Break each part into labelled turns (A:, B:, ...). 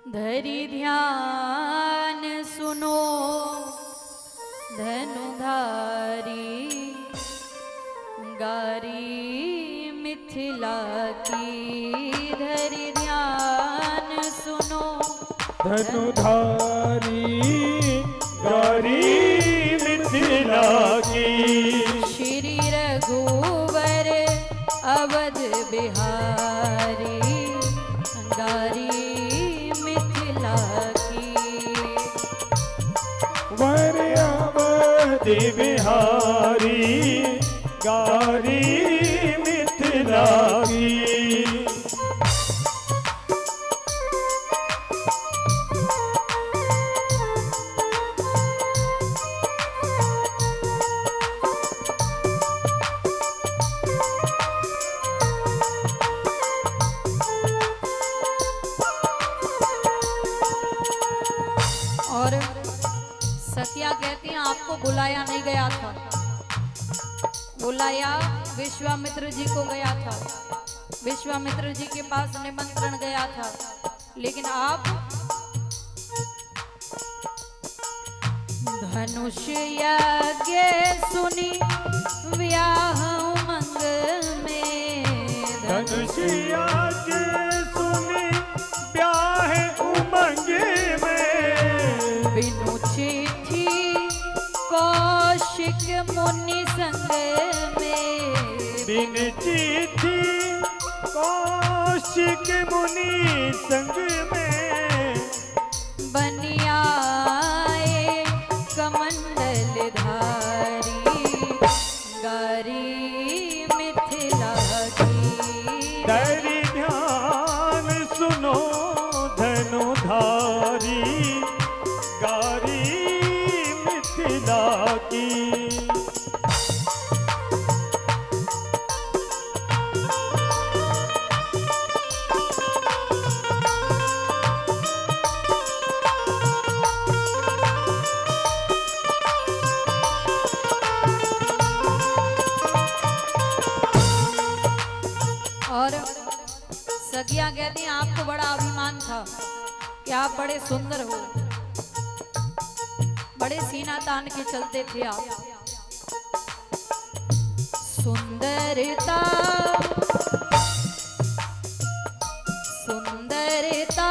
A: धरी ध्यान सुनो धनुधारी गारी मिथिला की। धरी ध्यान सुनो
B: धनुधारी गारी मिथिला की।
A: श्री रघुवर अवध बिहारी गारी मिथिला की।
B: वर अवध बिहारी गारी मिथिला की।
A: और सखिया कहती हैं आपको बुलाया नहीं गया था, बुलाया विश्वामित्र जी को गया था, विश्वामित्र जी के पास निमंत्रण गया था, लेकिन आप धनुष यज्ञ सुनी व्याह उमंग में।
B: धनुष यज्ञ सुनी ब्याह उमंग में।
A: बिनु चिट्ठी कौशिक मुनि संग में।
B: बिन चिट्ठी कौशिक मुनि संग में।
A: बनियाए कमंडल धारी गारी मिथिला की।
B: धरि ध्यान सुनो धनुधारी गारी मिथिला की।
A: और सखिया कहती हैं आपको बड़ा अभिमान था कि आप बड़े सुंदर हो, बड़े सीना तान के चलते थे आप। सुंदरता सुंदरता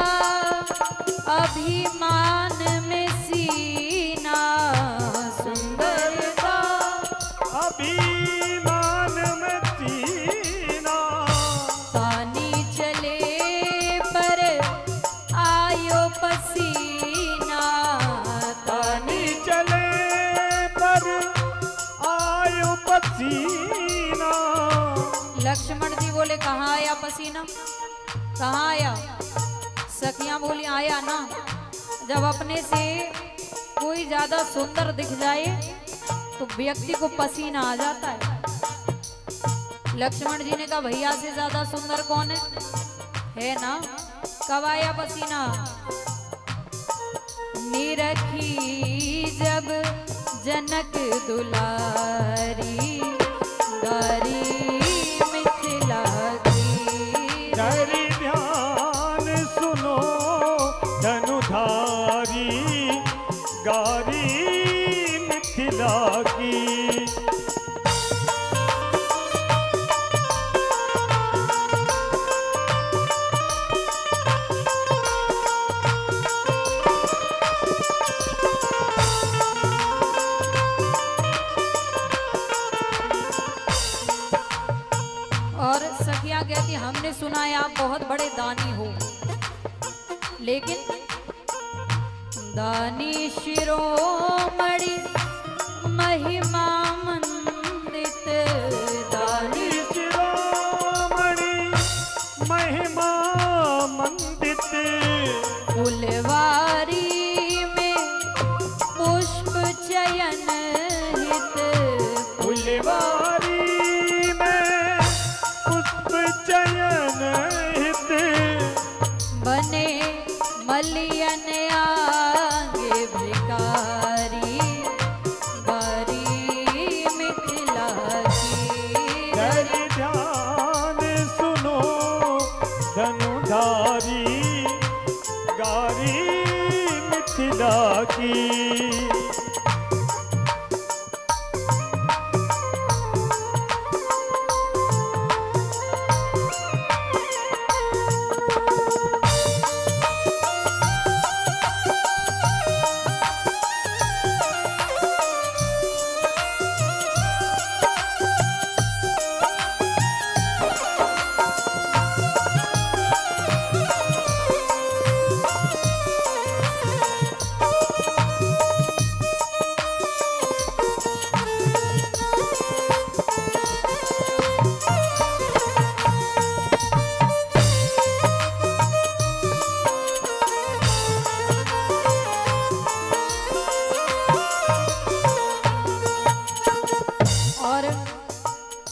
A: अभिमान में सीना। सुंदरता
B: अभिमान में सीना।
A: पानी चले पर आयो पसीना।
B: पानी चले पर आयो पसीना।
A: लक्ष्मण जी बोले कहाँ आया पसीना, कहाँ आया? सखियां बोली आया ना, जब अपने से कोई ज्यादा सुंदर दिख जाए तो व्यक्ति को पसीना आ जाता है। लक्ष्मण जी ने कहा भैया से ज्यादा सुंदर कौन है ना? कब आया पसीना? निरखी जब जनक दुलारी गारी मिथिला की।
B: धरि ध्यान सुनो धनुधारी गारी मिथिला की।
A: और सखिया कहती हमने सुना है आप बहुत बड़े दानी हो, लेकिन दानी शिरोमणि महिमा मंडित। दानी
B: शिरोमणि महिमा मंडित।
A: फुलवारी में पुष्प चयन हित।
B: फुलवारी में पुष्प चयन हित।
A: बने मलियन आगे भिकारी गारी मिथिला की।
B: धरि ध्यान सुनो धनुधारी गारी मिथिला की।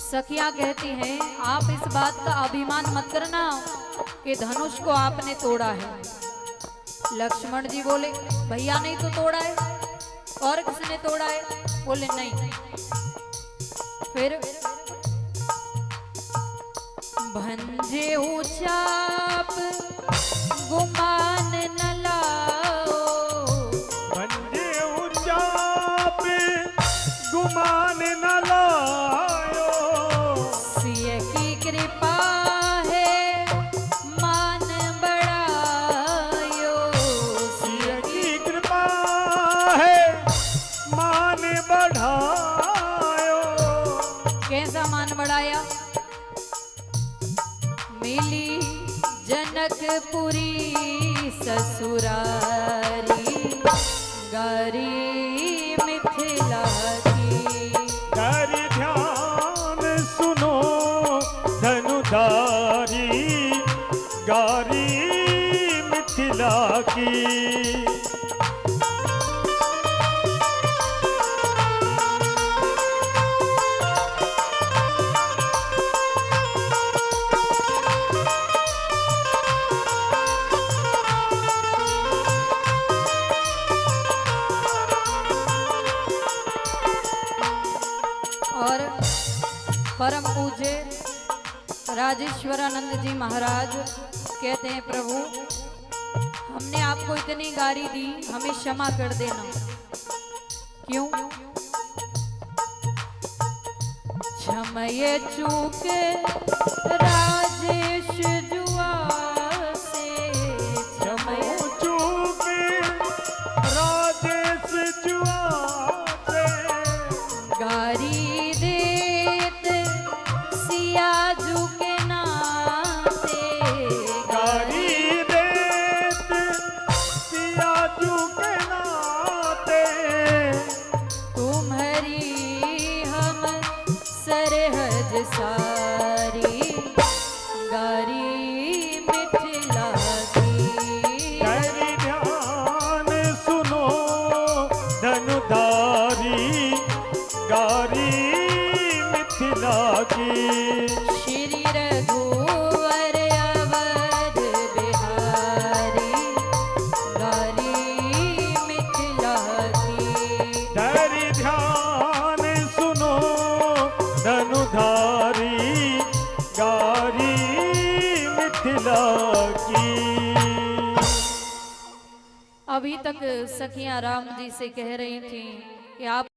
A: सखियां कहती हैं आप इस बात का अभिमान मत करना कि धनुष को आपने तोड़ा है। लक्ष्मण जी बोले भैया नहीं तो तोड़ा है, और किसने तोड़ा है? बोले नहीं। फिर भंजे चाप गुमान न लाओ,
B: भंजे चाप गुमान न लायो,
A: सिय की कृपा है मान बढ़ायो,
B: सिय की कृपा है मान बढ़ायो।
A: कैसा मान बढ़ाया? मिली जनकपुरी ससुरारी गारी मिथिला की।
B: कर ध्यान सुनो धनुधारी गारी मिथिला की।
A: और परम पूज्य राजेश्वरानंद जी महाराज कहते हैं प्रभु हमने आपको इतनी गारी दी, हमें क्षमा कर देना। क्यों? क्षमय चूक राजेश जुआ से, क्षमय
B: चूक राजेश जुआ से,
A: गारी देत सियाजू के नाते,
B: गारी देत सियाजू के नाते,
A: तुम्हारी हम सरहद सारी गारी मिथिला की।
B: कर ध्यान सुनो धनुधारी गारी मिथिला की।
A: श्री रघुवर अवध बिहारी गारी मिथिला की।
B: कर ध्यान सुनो धनुधारी गारी मिथिला की।
A: अभी तक सखियां राम जी से कह रही थी कि आप